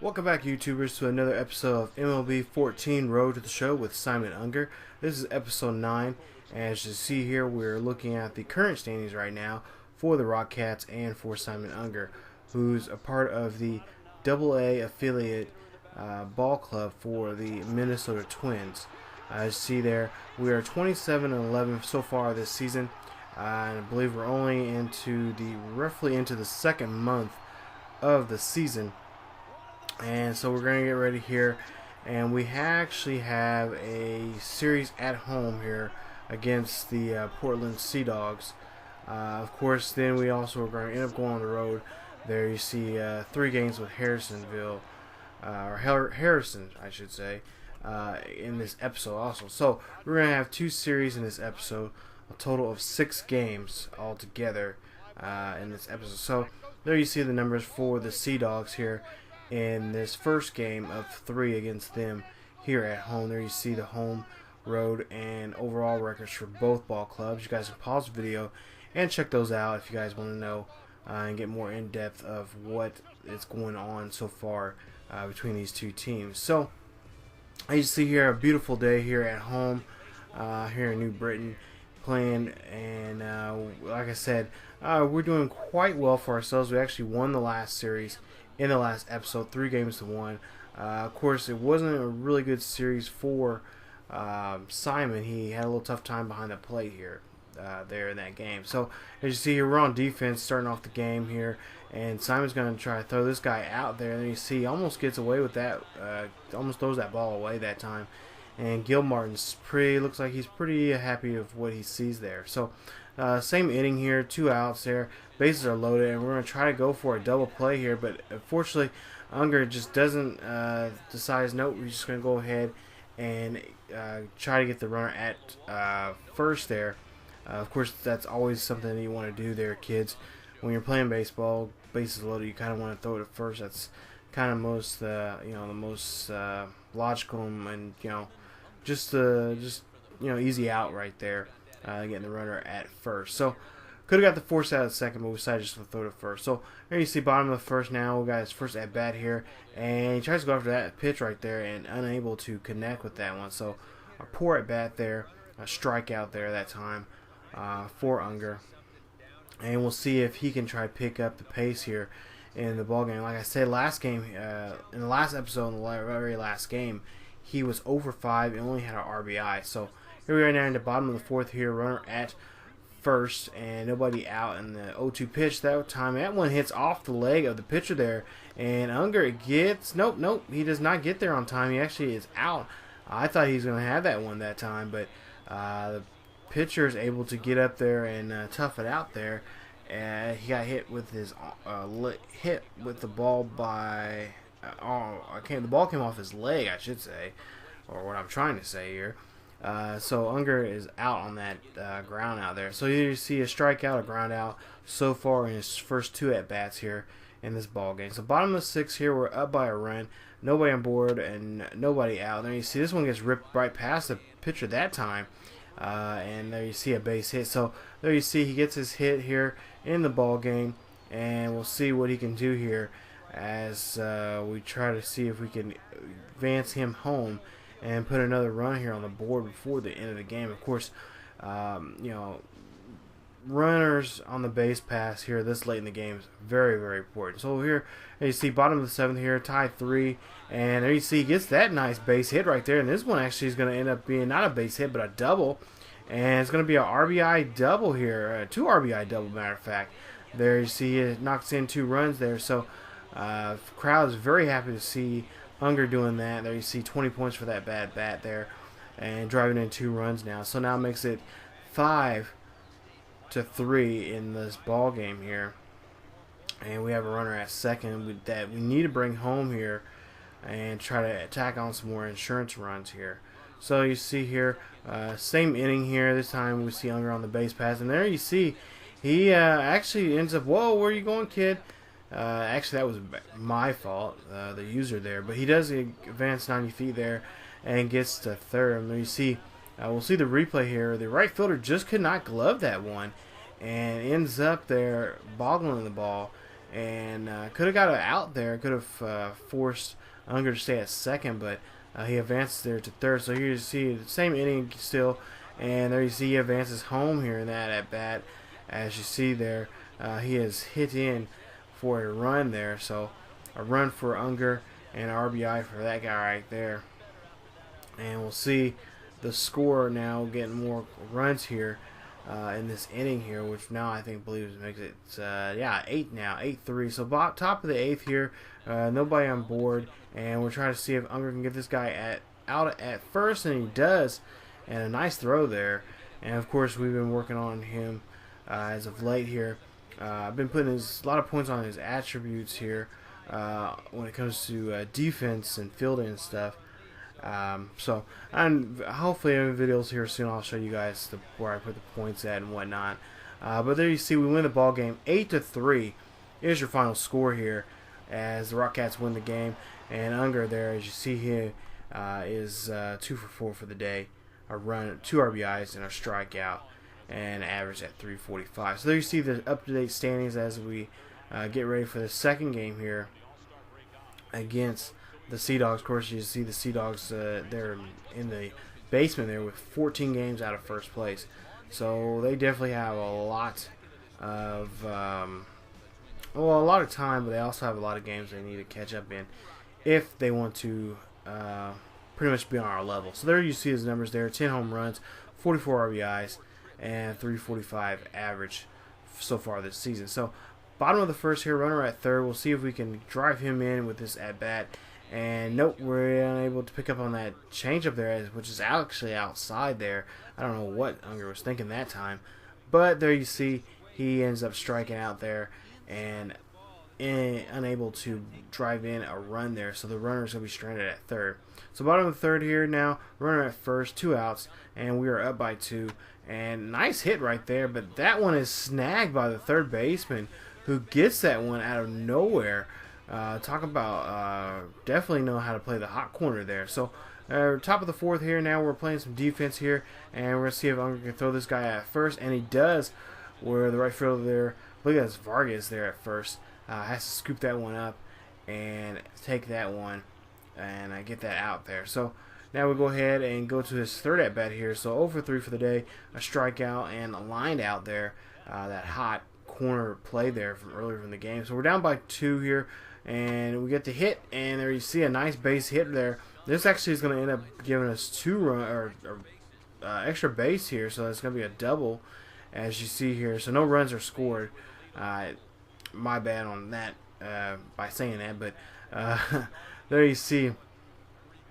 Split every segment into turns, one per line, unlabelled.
Welcome back, YouTubers, to another episode of MLB 14 Road to the Show with Simon Unger. This is episode 9, and as you see here, we're looking at the current standings right now for the Rockcats and for Simon Unger, who's a part of the AA affiliate ball club for the Minnesota Twins. As you see there, we are 27-11 so far this season, and I believe we're only roughly into the second month of the season. And so we're going to get ready here, and we actually have a series at home here against the Portland Sea Dogs. Of course, then we also are going to end up going on the road. There you see 3 games with Harrison, I should say, in this episode also. So we're going to have 2 series in this episode, a total of 6 games altogether in this episode. So there you see the numbers for the Sea Dogs here in this first game of 3 against them here at home. There you see the home, road, and overall records for both ball clubs. You guys can pause the video and check those out if you guys want to know and get more in depth of what is going on so far between these 2 teams. So as you see here, a beautiful day here at home here in New Britain playing, and like I said, we're doing quite well for ourselves. We actually won the last series in the last episode, 3-1. Of course, it wasn't a really good series for Simon. He had a little tough time behind the plate here, there in that game. So as you see here, we're on defense starting off the game here, and Simon's going to try to throw this guy out there. And you see, he almost gets away with that, almost throws that ball away that time. And Gil Martin's looks like he's pretty happy with what he sees there. So same inning here, 2 outs there, bases are loaded, and we're going to try to go for a double play here, but unfortunately Unger just doesn't decides, nope, we're just going to go ahead and try to get the runner at first there. Of course, that's always something that you want to do there, kids. When you're playing baseball, bases loaded, you kind of want to throw it at first. That's kind of most the most logical and just easy out right there, getting the runner at first. So could have got the force out of the second, but we decided just to throw it first. So there you see bottom of the first now. We got his first at bat here, and he tries to go after that pitch right there and unable to connect with that one. So a poor at bat there, a strikeout there that time for Unger, and we'll see if he can try to pick up the pace here in the ball game. Like I said, last game, in the last episode, in the very last game, he was over 5 and only had an RBI. So here we are now in the bottom of the 4th here, runner at first and nobody out in the 0-2 pitch that time. That one hits off the leg of the pitcher there, and Unger gets, nope, he does not get there on time. He actually is out. I thought he was going to have that one that time, but the pitcher is able to get up there and tough it out there. He got hit with his hit with the ball by the ball came off his leg, I should say, or what I'm trying to say here. So Unger is out on that ground out there. So you see a strikeout, a ground out so far in his first 2 at bats here in this ball game. So bottom of the 6th here, we're up by a run, nobody on board and nobody out. There you see this one gets ripped right past the pitcher that time, and there you see a base hit. So there you see he gets his hit here in the ball game, and we'll see what he can do here as we try to see if we can advance him home and put another run here on the board before the end of the game. Of course, runners on the base pass here this late in the game is very, very important. So here you see bottom of the 7th here, tie 3, and there you see he gets that nice base hit right there. And this one actually is going to end up being not a base hit but a double, and it's going to be a RBI double here, a 2 RBI double, matter of fact. There you see it knocks in 2 runs there. So crowd is very happy to see Unger doing that. There you see 20 points for that bad bat there, and driving in 2 runs now. So now it makes it 5-3 in this ball game here, and we have a runner at second that we need to bring home here and try to attack on some more insurance runs here. So you see here, same inning here. This time we see Unger on the base pass, and there you see he actually ends up, whoa, where are you going, kid? Actually, that was my fault, the user there. But he does advance 90 feet there and gets to third. And there you see, we'll see the replay here. The right fielder just could not glove that one and ends up there boggling the ball. and could have got it out there. Could have forced Unger to stay at second, but he advances there to third. So here you see the same inning still, and there you see he advances home here in that at bat. As you see there, he has hit in for a run there. So a run for Unger and an RBI for that guy right there. And we'll see the score now getting more runs here in this inning here, which now I think believes makes it 8 now, 8-3. So top of the 8th here, nobody on board, and we're trying to see if Unger can get this guy out at first, and he does, and a nice throw there. And of course we've been working on him as of late here. I've been putting a lot of points on his attributes here when it comes to defense and fielding and stuff. And hopefully in videos here soon I'll show you guys where I put the points at and whatnot. But there you see we win the ball game 8-3. Here's your final score here as the Rockcats win the game. And Unger there, as you see here, is 2 for 4 for the day. A run, 2 RBIs, and a strikeout, and average at 345. So there you see the up-to-date standings as we get ready for the second game here against the Sea Dogs. Of course, you see the Sea Dogs they're in the basement there with 14 games out of first place. So they definitely have a lot of a lot of time, but they also have a lot of games they need to catch up in if they want to pretty much be on our level. So there you see his numbers there: 10 home runs, 44 RBIs, and 345 average so far this season. So bottom of the first here, runner at third. We'll see if we can drive him in with this at bat. And nope, we're unable to pick up on that changeup there, which is actually outside there. I don't know what Unger was thinking that time. But there you see he ends up striking out there and unable to drive in a run there. So the runner's going to be stranded at third. So bottom of the third here now, runner at first, 2 outs, and we are up by 2. And nice hit right there, but that one is snagged by the third baseman, who gets that one out of nowhere. Talk about definitely know how to play the hot corner there. So top of the fourth here now, we're playing some defense here, and we're going to see if Unger can throw this guy at first, and he does, where the right fielder there, look at this Vargas there at first, has to scoop that one up and take that one and get that out there. So now we go ahead and go to his third at bat here. So 0 for 3 for the day, a strikeout and a lined out there, that hot corner play there from earlier in the game. So we're down by 2 here, and we get the hit, and there you see a nice base hit there. This actually is going to end up giving us 2 run or extra base here, so it's going to be a double, as you see here. So no runs are scored. My bad on that by saying that, but there you see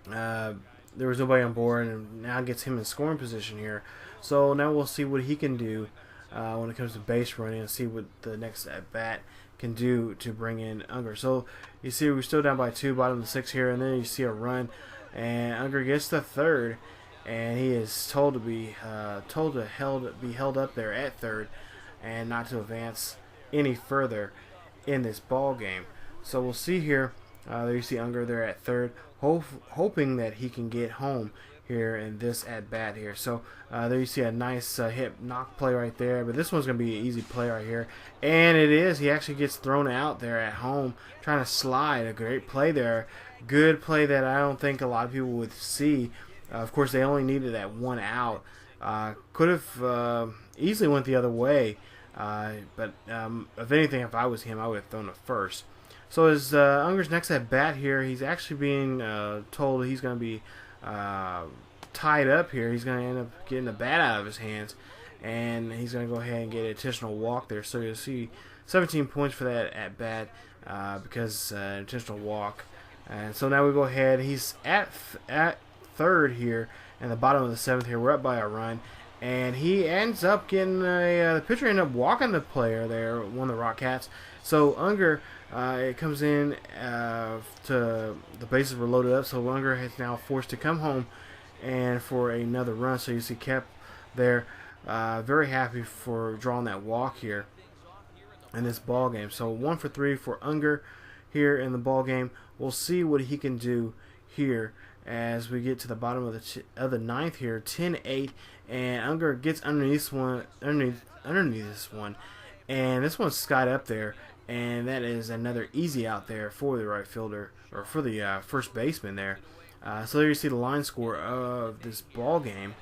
there was nobody on board, and now gets him in scoring position here. So now we'll see what he can do when it comes to base running, and see what the next at bat can do to bring in Unger. So you see we're still down by 2, bottom of the 6th here, and then you see a run, and Unger gets the third, and he is told to be held up there at third, and not to advance any further in this ball game. So we'll see here. There you see Unger there at third, hoping that he can get home here in this at bat here. So there you see a nice hit knock play right there, but this one's going to be an easy play right here, and it is. He actually gets thrown out there at home trying to slide. A great play there, good play that I don't think a lot of people would see. Of course, they only needed that 1 out. Could have easily went the other way, but if anything, if I was him, I would have thrown it first. So as Unger's next at bat here, he's actually being told he's going to be tied up here. He's going to end up getting the bat out of his hands, and he's going to go ahead and get an intentional walk there. So you'll see 17 points for that at bat because intentional walk. And so now we go ahead. He's at third here in the bottom of the 7th here. We're up by a run, and he ends up getting the pitcher ended up walking the player there, one of the Rockcats. So Unger, it comes in to the bases were loaded up, so Unger is now forced to come home and for another run. So you see Kep there, very happy for drawing that walk here in this ball game. So 1 for 3 for Unger here in the ball game. We'll see what he can do here as we get to the bottom of the 9th here, 10-8, and Unger gets underneath this one, and this one's skied up there, and that is another easy out there for the right fielder, or for the first baseman there. So there you see the line score of this ball game,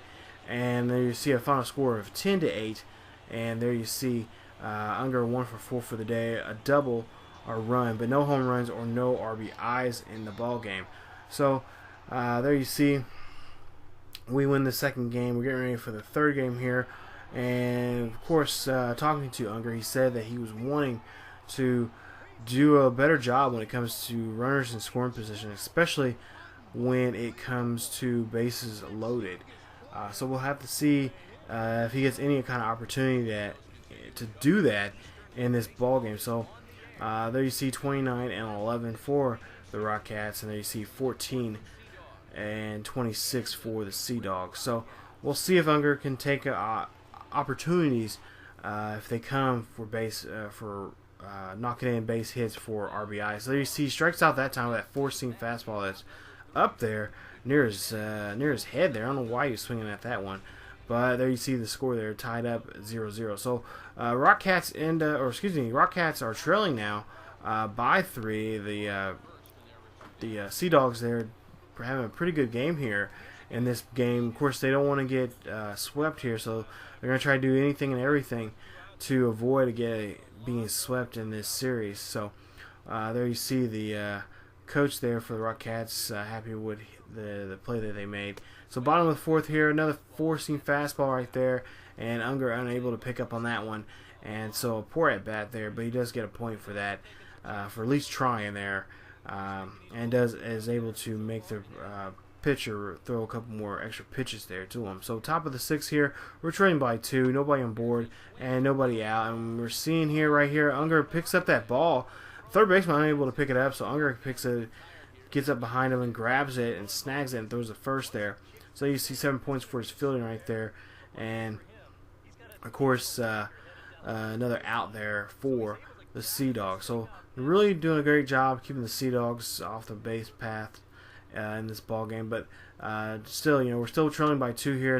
and there you see a final score of 10-8, and there you see Unger 1 for 4 for the day, a double, a run, but no home runs or no RBIs in the ball game. So there you see we win the second game. We're getting ready for the third game here, and of course, talking to Unger, he said that he was wanting to do a better job when it comes to runners in scoring position, especially when it comes to bases loaded. So we'll have to see if he gets any kind of opportunity to do that in this ball game. So there you see 29 and 11 for the Rockcats, and there you see 14 and 26 for the Sea Dogs. So we'll see if Unger can take opportunities if they come for knocking in base hits for RBI. So there you see he strikes out that time with that four-seam fastball that's up there near his head there. I don't know why he was swinging at that one, but there you see the score there, tied up 0-0. So Rockcats Rockcats are trailing now by 3. The Sea Dogs there are having a pretty good game here in this game. Of course, they don't want to get swept here, so they're going to try to do anything and everything to avoid being swept in this series. So there you see the coach there for the Rockcats happy with the play that they made. So bottom of the fourth here, another four-seam fastball right there, and Unger unable to pick up on that one, and so a poor at bat there, but he does get a point for that, for at least trying there, and is able to make the pitcher throw a couple more extra pitches there to him. So top of the sixth here, we're trailing by 2, nobody on board and nobody out, and we're seeing here right here Unger picks up that ball. Third baseman unable to pick it up, so Unger gets up behind him and grabs it and snags it and throws the first there. So you see 7 points for his fielding right there, and of course another out there for the Sea Dogs. So really doing a great job keeping the Sea Dogs off the base path in this ball game, but still, we're still trailing by 2 here.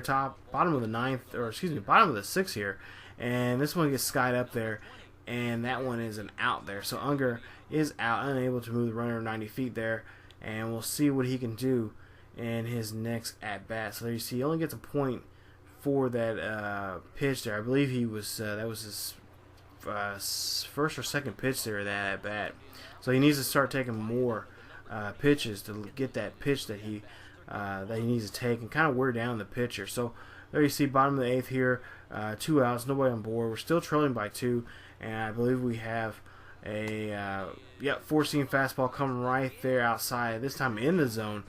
Bottom of the sixth here, and this one gets skied up there, and that one is an out there. So Unger is out, unable to move the runner 90 feet there, and we'll see what he can do in his next at bat. So there you see he only gets a point for that pitch there. I believe he was that was his first or second pitch there, that at bat. So he needs to start taking more pitches to get that pitch that he needs to take and kind of wear down the pitcher. So there you see bottom of the eighth here, 2 outs, nobody on board. We're still trailing by 2, and I believe we have a four-seam fastball coming right there outside, this time in the zone,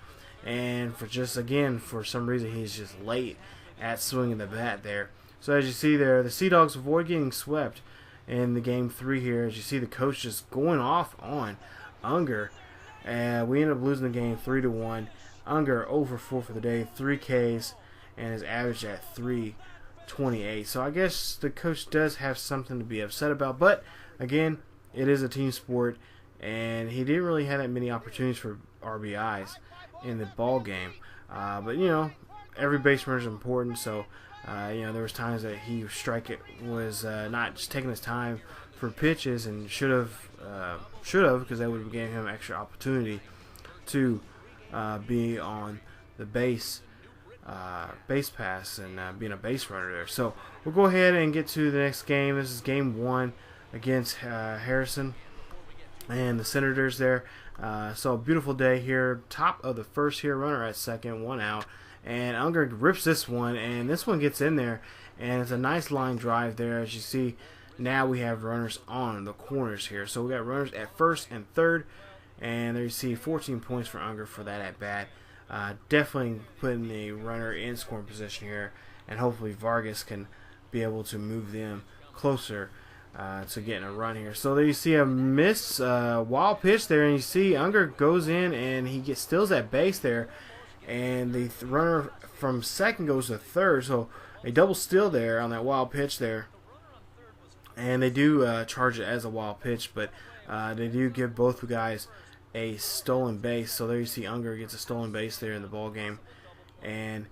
and for some reason he's just late at swinging the bat there. So as you see there, the Sea Dogs avoid getting swept in the game 3 here. As you see the coach just going off on Unger, and we end up losing the game 3-1. Unger 0 for 4 for the day, 3 Ks, and his average at 3.28. So I guess the coach does have something to be upset about, but again, it is a team sport, and he didn't really have that many opportunities for RBIs in the ball game. But every base runner is important, so there was times that he was not just taking his time for pitches, and should have because that would have given him extra opportunity to be on the base pass and being a base runner there. So we'll go ahead and get to the next game. This is game 1 against Harrison and the Senators there. So a beautiful day here. Top of the first here, runner at second, 1 out. And Unger rips this one, and this one gets in there, and it's a nice line drive there. As you see, now we have runners on the corners here. So we got runners at first and third, and there you see 14 points for Unger for that at bat. Definitely putting the runner in scoring position here, and hopefully Vargas can be able to move them closer to getting a run here. So there you see a miss, wild pitch there, and you see Unger goes in and he steals that base there, and the runner from second goes to third. So a double steal there on that wild pitch there, and they do charge it as a wild pitch, but they do give both guys a stolen base. So there you see Unger gets a stolen base there in the ball game, and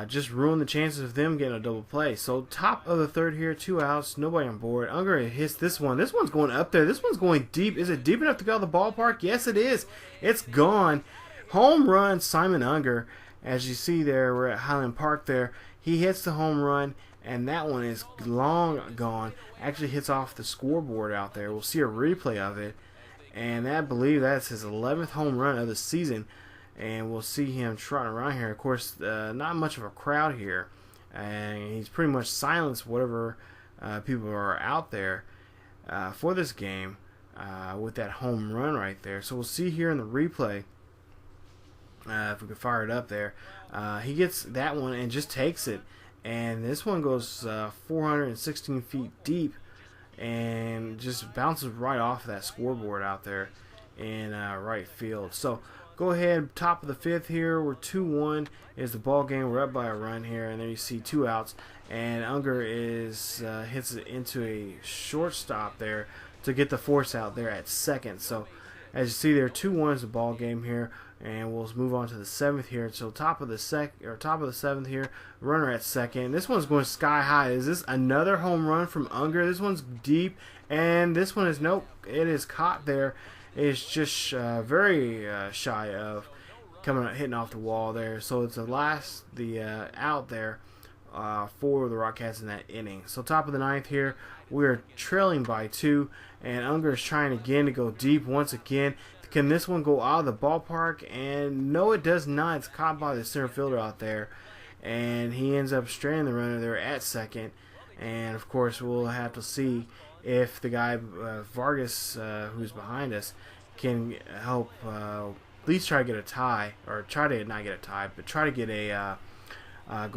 just ruin the chances of them getting a double play. So top of the third here, 2 outs, nobody on board. Unger hits this one. This one's going up there. This one's going deep. Is it deep enough to go to the ballpark? Yes, it is. It's gone. Home run, Simon Unger. As you see there, we're at Highland Park there. He hits the home run, and that one is long gone. Actually hits off the scoreboard out there. We'll see a replay of it. And I believe that's his 11th home run of the season. And we'll see him trotting around here. Of course, not much of a crowd here. And he's pretty much silenced whatever people are out there for this game with that home run right there. So we'll see here in the replay, if we can fire it up there. He gets that one and just takes it. And this one goes 416 feet deep and just bounces right off that scoreboard out there in right field. So go ahead, top of the fifth here. We're 2-1 is the ball game. We're up by a run here, and then you see 2 outs. And Unger hits it into a shortstop there to get the force out there at second. So as you see there, 2-1 is the ball game here, and we'll move on to the 7th here. So top of the 7th here, runner at second. This one's going sky high. Is this another home run from Unger? This one's deep, and this one is nope. It is caught there. It's just very shy of hitting off the wall there. So it's the out there for the Rockcats in that inning. So top of the 9th here, we're trailing by 2, and Unger is trying again to go deep once again. Can this one go out of the ballpark? And no, it does not. It's caught by the center fielder out there, and he ends up stranding the runner there at second. And of course, we'll have to see if the guy Vargas, who's behind us, can help at least try to get a tie, or try to not get a tie, but try to get a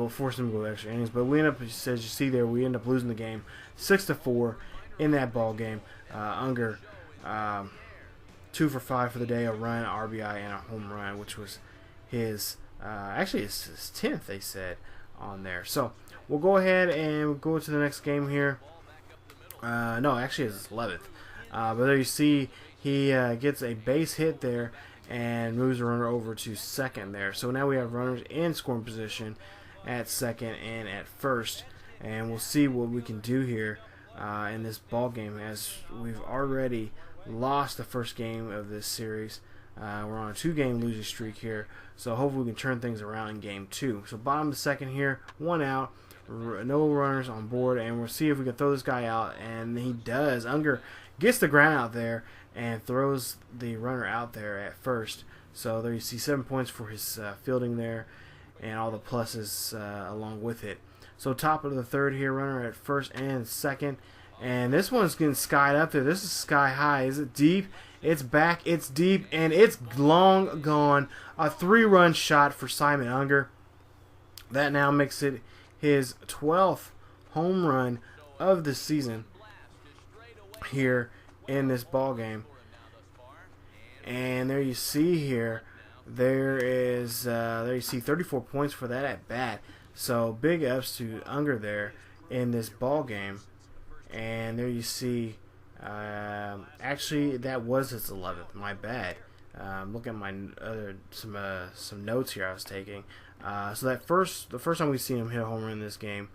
force him to go extra innings. But we end up, as you see there, we end up losing the game 6-4 in that ball game. Unger 2 for 5 for the day, a run, RBI, and a home run, which was his actually his 10th, they said on there. So we'll go ahead and go to the next game here. No, actually it's his 11th. But there you see he gets a base hit there and moves the runner over to second there. So now we have runners in scoring position at second and at first, and we'll see what we can do here in this ball game, as we've already lost the first game of this series. We're on a 2-game losing streak here, so hopefully we can turn things around in game 2. So bottom of the second here, 1 out, no runners on board, and we'll see if we can throw this guy out, and he does. Unger gets the ground out there and throws the runner out there at first. So there you see 7 points for his fielding there, and all the pluses along with it. So top of the third here, runner at first and second. And this one's getting skied up there. This is sky high. Is it deep? It's back. It's deep. And it's long gone. A 3-run shot for Simon Unger. That now makes it his 12th home run of the season here in this ball game. And there you see here, there you see 34 points for that at bat. So big ups to Unger there in this ball game. And there you see, actually that was his 11th. My bad. Look at my other some notes here I was taking. So the first time we seen him hit a home run in this game,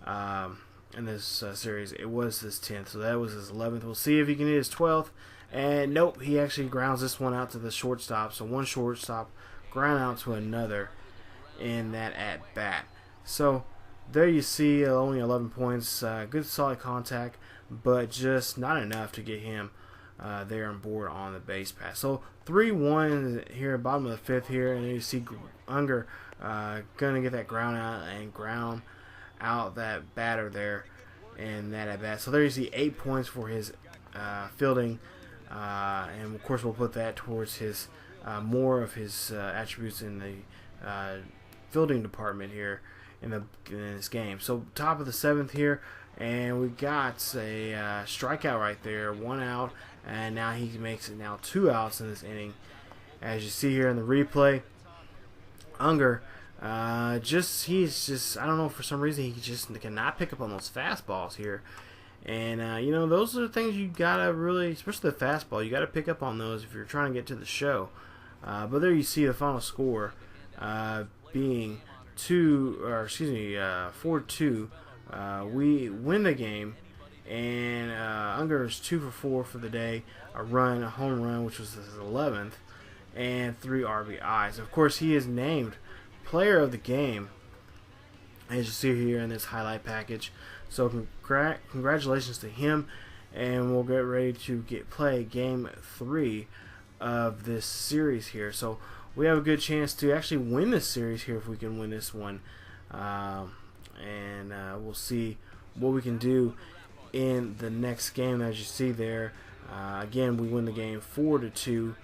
in this series, it was his 10th. So that was his 11th. We'll see if he can hit his 12th. And nope, he actually grounds this one out to the shortstop. So one shortstop ground out to another in that at bat. So there you see only 11 points. Good solid contact, but just not enough to get him there on board on the base pass. So 3-1 here, bottom of the fifth here, and you see Unger gonna get that ground out and ground out that batter there in that at bat. So there you see 8 points for his fielding, and of course we'll put that towards his more of his attributes in the fielding department here in this game. So top of the 7th here, and we got a strikeout right there, 1 out, and now he makes it now 2 outs in this inning. As you see here in the replay, Unger he's just I don't know, for some reason he just cannot pick up on those fastballs here. And you know, those are the things you gotta really, especially the fastball, you gotta pick up on those if you're trying to get to the show. But there you see the final score being 4-2. We win the game, and Unger is 2 for 4 for the day. A home run, which was his 11th, and 3 RBIs. Of course, he is named player of the game, as you see here in this highlight package. So congratulations to him, and we'll get ready to play game 3 of this series here. So we have a good chance to actually win this series here if we can win this one, and we'll see what we can do in the next game. As you see there, again, we win the game 4-2,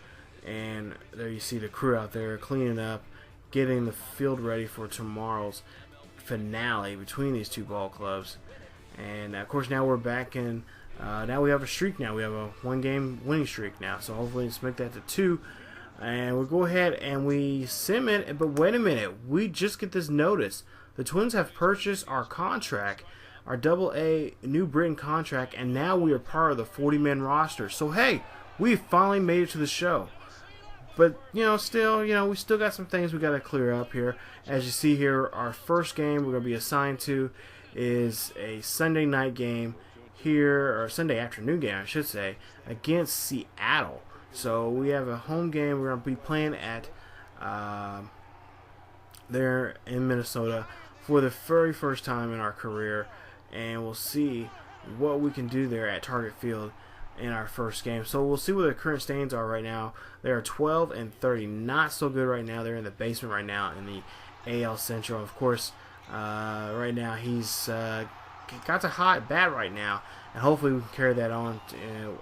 and there you see the crew out there cleaning up, getting the field ready for tomorrow's finale between these two ball clubs. And of course, now we're back in. Now we have a streak. Now we have a 1-game winning streak now. So hopefully, let's make that to 2. And we'll go ahead and we sim it. But wait a minute, we just get this notice. The Twins have purchased our contract, our AA New Britain contract, and now we are part of the 40-man roster. So hey, we finally made it to the show. But still, we still got some things we got to clear up here. As you see here, our first game we're going to be assigned to is a Sunday night game here, or Sunday afternoon game, I should say, against Seattle. So we have a home game. We're going to be playing at there in Minnesota for the very first time in our career, and we'll see what we can do there at Target Field in our first game. So we'll see what the current standings are right now. They are 12-30, not so good right now. They're in the basement right now in the AL Central. Of course, right now he's got a hot bat right now, and hopefully we can carry that on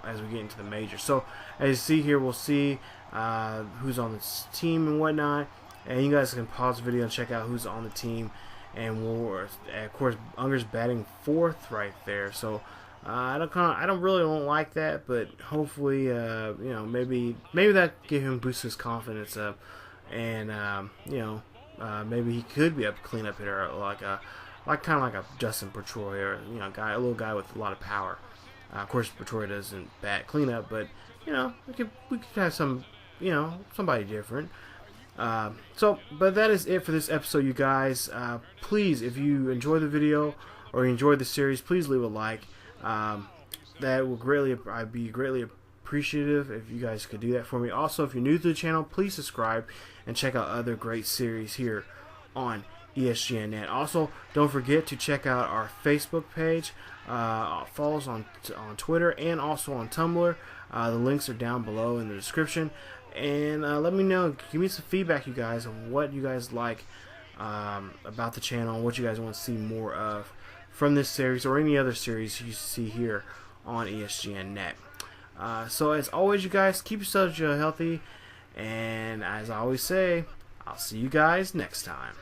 as we get into the majors. So as you see here, we'll see who's on this team and whatnot, and you guys can pause the video and check out who's on the team. And of course, Unger's batting 4th right there. So I don't really like that, but hopefully maybe that give him boost his confidence up, and maybe he could be a cleanup hitter kind of like a Justin Pedroia, a little guy with a lot of power. Of course, Pedroia doesn't bat cleanup, but we could have some somebody different. But that is it for this episode, you guys. Please, if you enjoyed the video or you enjoyed the series, please leave a like. That will I'd be greatly appreciative if you guys could do that for me. Also, if you're new to the channel, please subscribe and check out other great series here on ESGNet. Also, don't forget to check out our Facebook page, follow us on Twitter, and also on Tumblr. The links are down below in the description. And let me know, give me some feedback, you guys, on what you guys like about the channel, and what you guys want to see more of from this series or any other series you see here on ESGNet. So as always, you guys, keep yourselves healthy, and as I always say, I'll see you guys next time.